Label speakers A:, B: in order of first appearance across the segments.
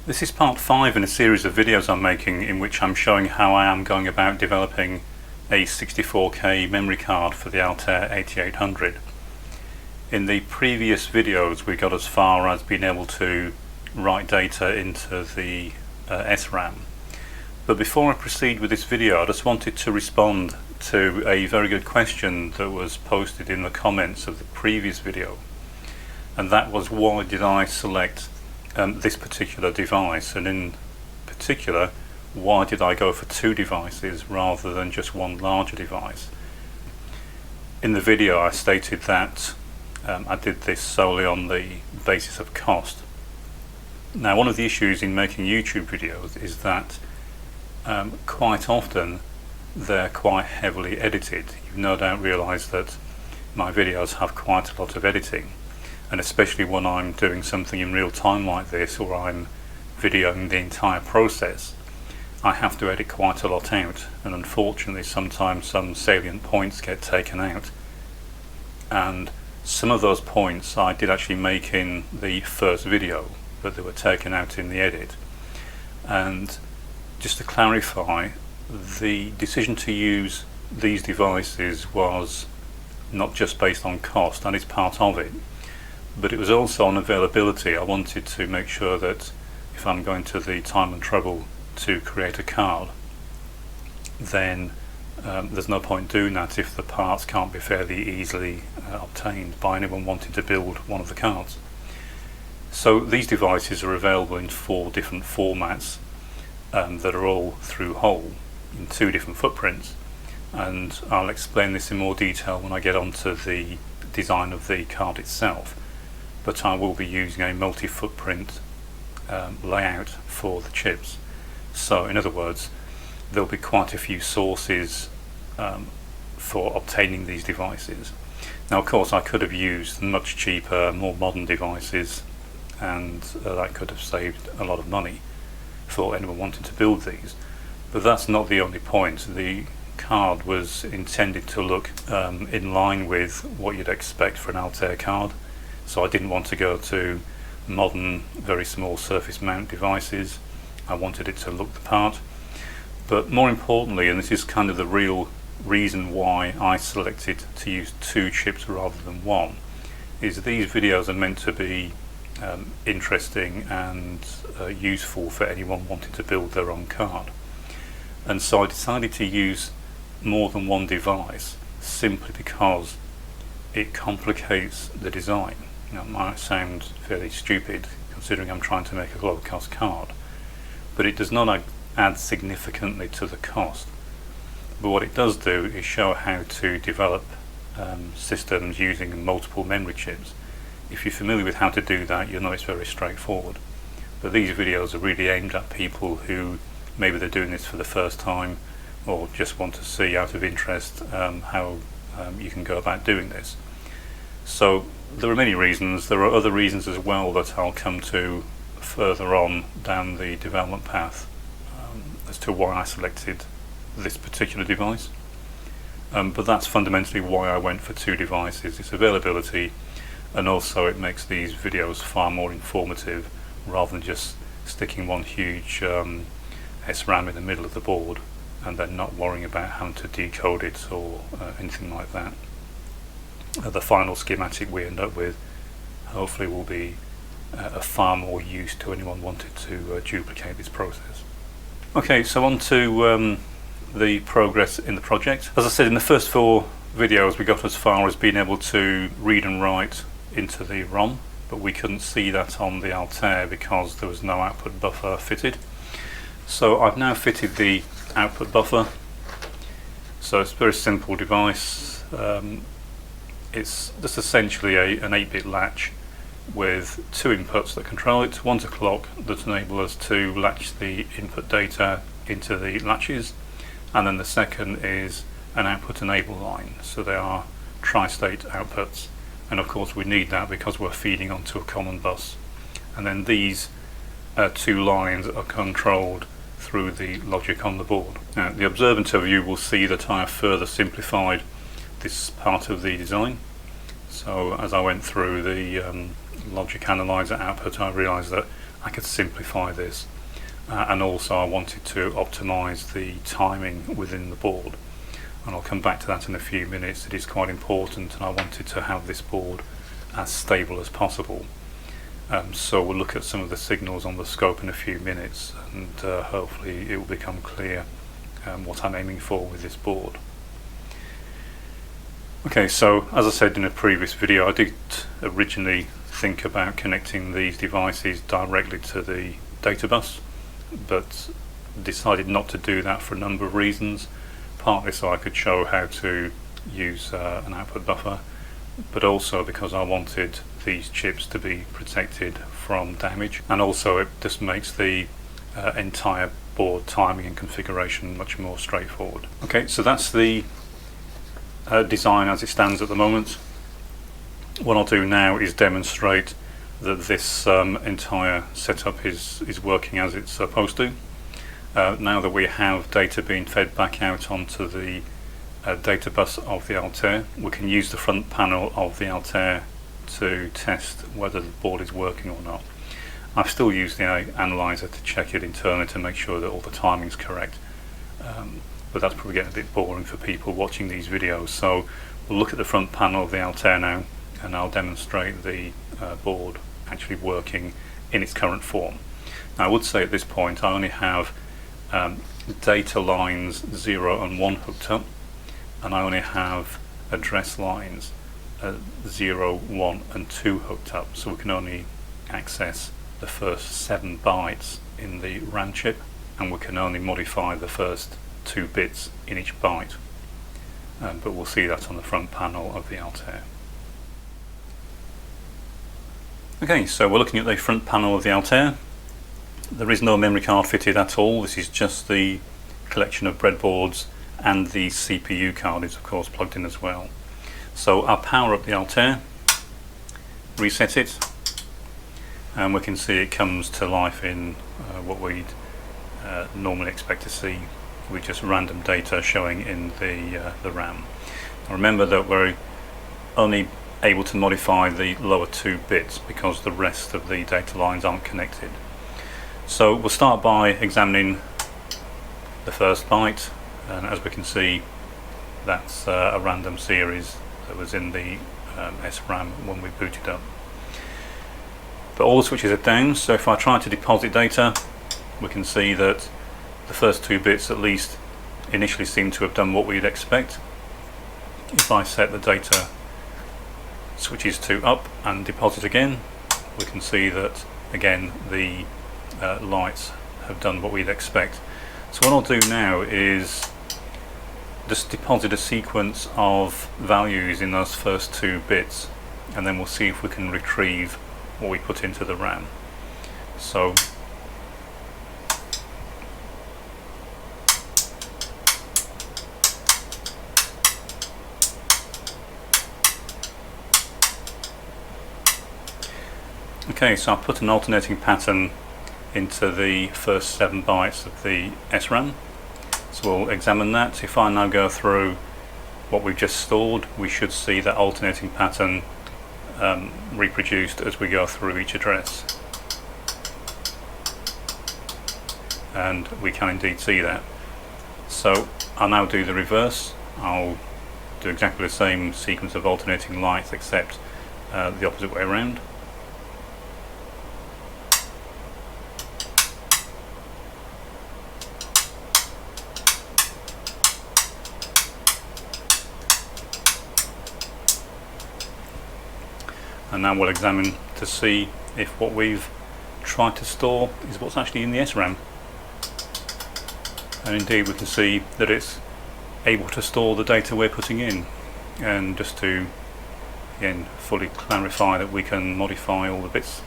A: This is part 5 in a series of videos I'm making in which I'm showing how I am going about developing a 64k memory card for the Altair 8800. In the previous videos we got as far as being able to write data into the SRAM. But before I proceed with this video, I just wanted to respond to a very good question that was posted in the comments of the previous video, and that was, why did I select this particular device, and in particular why did I go for two devices rather than just one larger device. In the video I stated that I did this solely on the basis of cost. Now, one of the issues in making YouTube videos is that quite often they're quite heavily edited. You've no doubt realised that my videos have quite a lot of editing, and especially when I'm doing something in real time like this, or I'm videoing the entire process, I have to edit quite a lot out, and unfortunately sometimes some salient points get taken out, and some of those points I did actually make in the first video, but they were taken out in the edit. And just to clarify, the decision to use these devices was not just based on cost, and it's part of it, but it was also on availability. I wanted to make sure that if I'm going to the time and trouble to create a card, then there's no point doing that if the parts can't be fairly easily obtained by anyone wanting to build one of the cards. So these devices are available in 4 different formats that are all through hole in 2 different footprints, and I'll explain this in more detail when I get onto the design of the card itself. But I will be using a multi-footprint layout for the chips. So in other words, there'll be quite a few sources for obtaining these devices. Now of course I could have used much cheaper, more modern devices, and that could have saved a lot of money for anyone wanting to build these. But that's not the only point. The card was intended to look in line with what you'd expect for an Altair card. So I didn't want to go to modern, very small surface mount devices. I wanted it to look the part. But more importantly, and this is kind of the real reason why I selected to use 2 chips rather than 1, is these videos are meant to be interesting and useful for anyone wanting to build their own card. And so I decided to use more than one device simply because it complicates the design. Now, it might sound fairly stupid considering I'm trying to make a low cost card, but it does not add significantly to the cost. But what it does do is show how to develop systems using multiple memory chips. If you're familiar with how to do that, you'll know it's very straightforward. But these videos are really aimed at people who maybe they're doing this for the first time, or just want to see out of interest how you can go about doing this. So there are many reasons. There are other reasons as well that I'll come to further on down the development path as to why I selected this particular device. But that's fundamentally why I went for 2 devices. It's availability, and also it makes these videos far more informative rather than just sticking one huge SRAM in the middle of the board and then not worrying about having to decode it or anything like that. The final schematic we end up with hopefully will be a far more use to anyone wanting to duplicate this process. Okay, so on to the progress in the project. As I said, in the first 4 videos we got as far as being able to read and write into the ROM, but we couldn't see that on the Altair because there was no output buffer fitted. So I've now fitted the output buffer. So it's a very simple device. It's just essentially an 8-bit latch with 2 inputs that control it. One's a clock that enables us to latch the input data into the latches, and then the second is an output enable line. So they are tri-state outputs, and of course we need that because we're feeding onto a common bus. And then these 2 lines are controlled through the logic on the board. Now, the observant of you will see that I have further simplified this part of the design. So as I went through the logic analyzer output, I realized that I could simplify this, and also I wanted to optimize the timing within the board, and I'll come back to that in a few minutes. It is quite important, and I wanted to have this board as stable as possible. So we'll look at some of the signals on the scope in a few minutes, and hopefully it will become clear what I'm aiming for with this board. Okay, so as I said in a previous video, I did originally think about connecting these devices directly to the data bus, but decided not to do that for a number of reasons, partly so I could show how to use an output buffer, but also because I wanted these chips to be protected from damage, and also it just makes the entire board timing and configuration much more straightforward. Okay, so that's the design as it stands at the moment. What I'll do now is demonstrate that this entire setup is working as it's supposed to. Now that we have data being fed back out onto the data bus of the Altair, we can use the front panel of the Altair to test whether the board is working or not. I've still used the analyzer to check it internally to make sure that all the timing is correct, but that's probably getting a bit boring for people watching these videos, so we'll look at the front panel of the Altair now, and I'll demonstrate the board actually working in its current form. Now I would say at this point I only have data lines 0 and 1 hooked up, and I only have address lines 0, 1 and 2 hooked up, so we can only access the first 7 bytes in the RAM chip, and we can only modify the first 2 bits in each byte, but we'll see that on the front panel of the Altair. Okay, so we're looking at the front panel of the Altair. There is no memory card fitted at all. This is just the collection of breadboards, and the CPU card is of course plugged in as well. So I'll power up the Altair, reset it, and we can see it comes to life in what we'd normally expect to see with just random data showing in the RAM. Now remember that we're only able to modify the lower 2 bits because the rest of the data lines aren't connected. So we'll start by examining the first byte, and as we can see, that's a random series that was in the SRAM when we booted up. But all the switches are down, so if I try to deposit data, we can see that the first 2 bits at least initially seem to have done what we'd expect. If I set the data switches to up and deposit again, we can see that again the lights have done what we'd expect. So what I'll do now is just deposit a sequence of values in those first 2 bits, and then we'll see if we can retrieve what we put into the RAM. So okay, so I'll put an alternating pattern into the first 7 bytes of the SRAM. So we'll examine that. If I now go through what we've just stored, we should see that alternating pattern reproduced as we go through each address. And we can indeed see that. So I'll now do the reverse. I'll do exactly the same sequence of alternating lights, except the opposite way around. And now we'll examine to see if what we've tried to store is what's actually in the SRAM. And indeed we can see that it's able to store the data we're putting in. And just to again fully clarify that we can modify all the bits,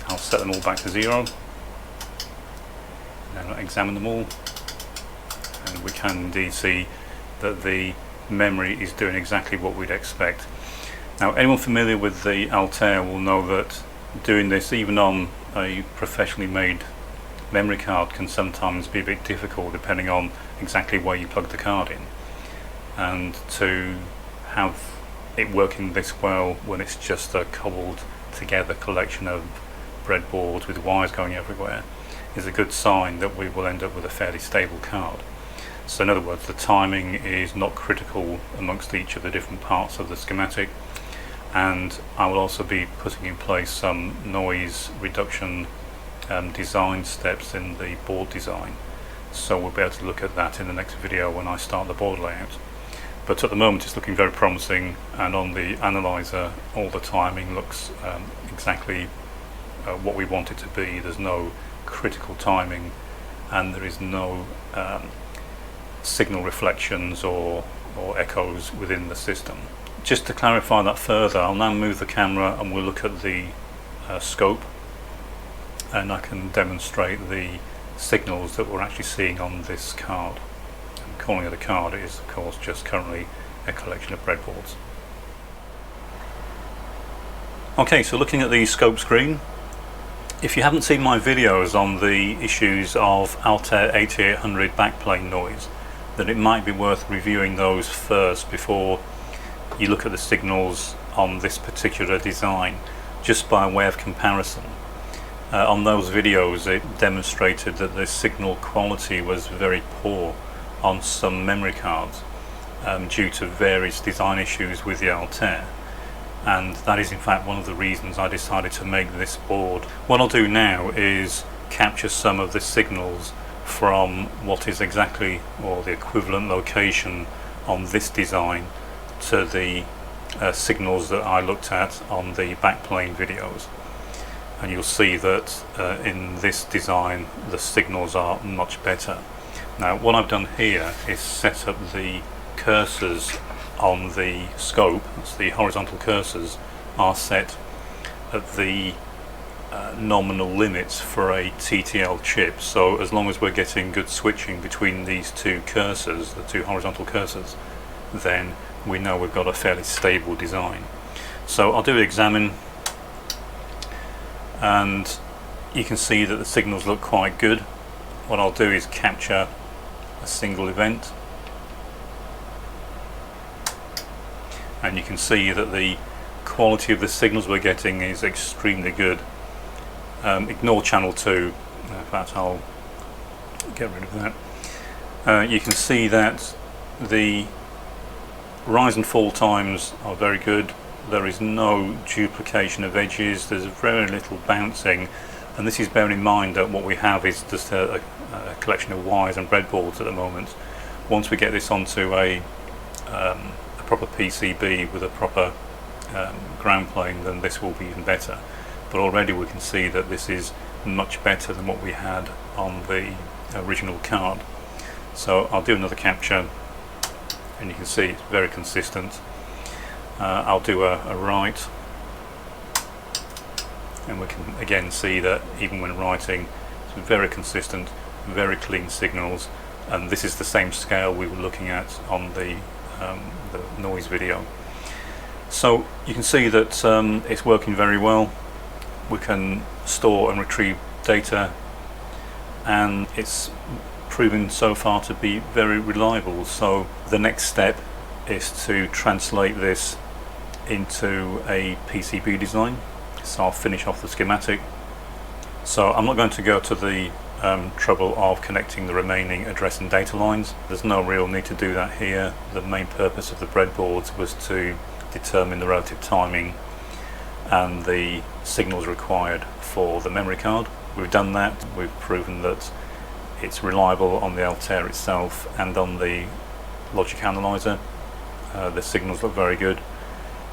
A: I'll set them all back to 0 and examine them all, and we can indeed see that the memory is doing exactly what we'd expect. Now anyone familiar with the Altair will know that doing this even on a professionally made memory card can sometimes be a bit difficult depending on exactly where you plug the card in, and to have it working this well when it's just a cobbled together collection of breadboards with wires going everywhere is a good sign that we will end up with a fairly stable card. So in other words, the timing is not critical amongst each of the different parts of the schematic, and I will also be putting in place some noise reduction design steps in the board design, so we'll be able to look at that in the next video when I start the board layout. But at the moment it's looking very promising, and on the analyzer all the timing looks exactly what we want it to be. There's no critical timing, and there is no signal reflections or echoes within the system. Just to clarify that further, I'll now move the camera and we'll look at the scope, and I can demonstrate the signals that we're actually seeing on this card. And calling it a card is of course just currently a collection of breadboards. Okay, so looking at the scope screen, if you haven't seen my videos on the issues of Altair 8800 backplane noise, then it might be worth reviewing those first before you look at the signals on this particular design, just by way of comparison. On those videos it demonstrated that the signal quality was very poor on some memory cards due to various design issues with the Altair, and that is in fact one of the reasons I decided to make this board. What I'll do now is capture some of the signals from what is exactly, or the equivalent location on this design, to the signals that I looked at on the backplane videos, and you'll see that in this design the signals are much better. Now what I've done here is set up the cursors on the scope. That's the horizontal cursors are set at the nominal limits for a TTL chip, so as long as we're getting good switching between these two cursors, the two horizontal cursors, then we know we've got a fairly stable design. So I'll do examine, and you can see that the signals look quite good. What I'll do is capture a single event, and you can see that the quality of the signals we're getting is extremely good. Ignore channel 2, in fact I'll get rid of that. You can see that the rise and fall times are very good. There is no duplication of edges, there's very little bouncing, and this is bearing in mind that what we have is just a collection of wires and breadboards at the moment. Once we get this onto a proper PCB with a proper ground plane, then this will be even better. But already we can see that this is much better than what we had on the original card. So I'll do another capture, and you can see it's very consistent. I'll do a write, and we can again see that even when writing it's very consistent, very clean signals, and this is the same scale we were looking at on the noise video. So you can see that it's working very well. We can store and retrieve data, and it's proven so far to be very reliable. So the next step is to translate this into a PCB design. So I'll finish off the schematic. So I'm not going to go to the trouble of connecting the remaining address and data lines. There's no real need to do that here. The main purpose of the breadboards was to determine the relative timing and the signals required for the memory card. We've done that. We've proven that it's reliable on the Altair itself and on the logic analyzer. The signals look very good.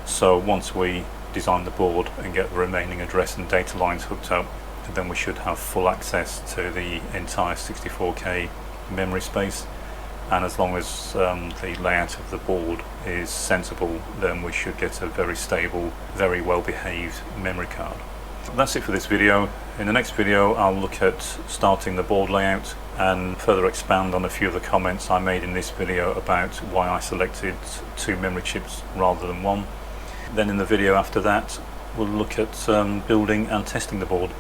A: So once we design the board and get the remaining address and data lines hooked up, then we should have full access to the entire 64k memory space, and as long as the layout of the board is sensible, then we should get a very stable, very well behaved memory card. That's it for this video. In the next video I'll look at starting the board layout and further expand on a few of the comments I made in this video about why I selected 2 memory chips rather than 1. Then in the video after that we'll look at building and testing the board.